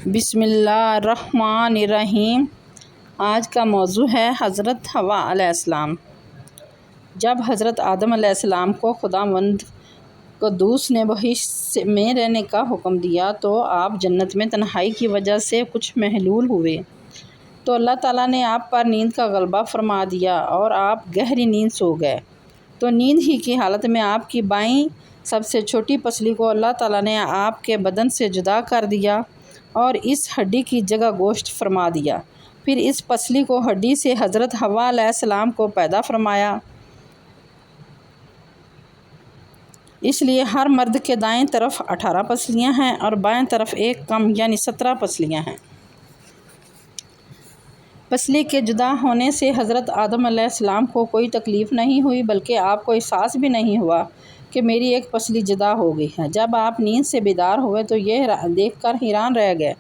بسم اللہ الرحمن الرحیم۔ آج کا موضوع ہے حضرت حوا علیہ السلام۔ جب حضرت آدم علیہ السلام کو خداوند قدوس نے بہشت میں رہنے کا حکم دیا تو آپ جنت میں تنہائی کی وجہ سے کچھ محلول ہوئے، تو اللہ تعالیٰ نے آپ پر نیند کا غلبہ فرما دیا اور آپ گہری نیند سو گئے۔ تو نیند ہی کی حالت میں آپ کی بائیں سب سے چھوٹی پسلی کو اللہ تعالیٰ نے آپ کے بدن سے جدا کر دیا اور اس ہڈی کی جگہ گوشت فرما دیا۔ پھر اس پسلی کو ہڈی سے حضرت حوا علیہ السلام کو پیدا فرمایا۔ اس لیے ہر مرد کے دائیں طرف 18 پسلیاں ہیں اور بائیں طرف ایک کم یعنی 17 پسلیاں ہیں۔ پسلی کے جدا ہونے سے حضرت آدم علیہ السلام کو کوئی تکلیف نہیں ہوئی، بلکہ آپ کو احساس بھی نہیں ہوا کہ میری ایک پسلی جدا ہو گئی ہے۔ جب آپ نیند سے بیدار ہوئے تو یہ دیکھ کر حیران رہ گئے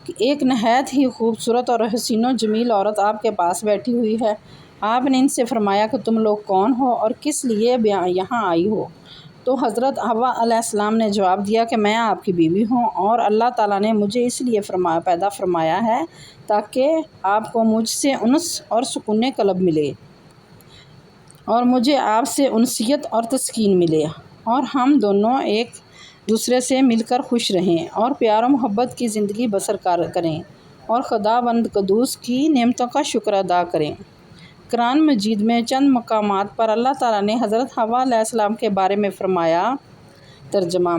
کہ ایک نہایت ہی خوبصورت اور حسین و جمیل عورت آپ کے پاس بیٹھی ہوئی ہے۔ آپ نے ان سے فرمایا کہ تم لوگ کون ہو اور کس لیے یہاں آئی ہو؟ تو حضرت حوا علیہ السلام نے جواب دیا کہ میں آپ کی بیوی ہوں اور اللہ تعالیٰ نے مجھے اس لیے پیدا فرمایا ہے تاکہ آپ کو مجھ سے انس اور سکون قلب ملے اور مجھے آپ سے انسیت اور تسکین ملے، اور ہم دونوں ایک دوسرے سے مل کر خوش رہیں اور پیار و محبت کی زندگی بسر کریں اور خداوند قدوس کی نعمتوں کا شکر ادا کریں۔ قرآن مجید میں چند مقامات پر اللہ تعالیٰ نے حضرت حوا علیہ السلام کے بارے میں فرمایا۔ ترجمہ: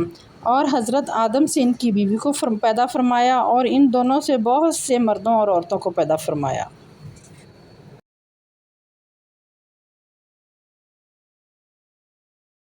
اور حضرت آدم سے ان کی بیوی کو پیدا فرمایا اور ان دونوں سے بہت سے مردوں اور عورتوں کو پیدا فرمایا۔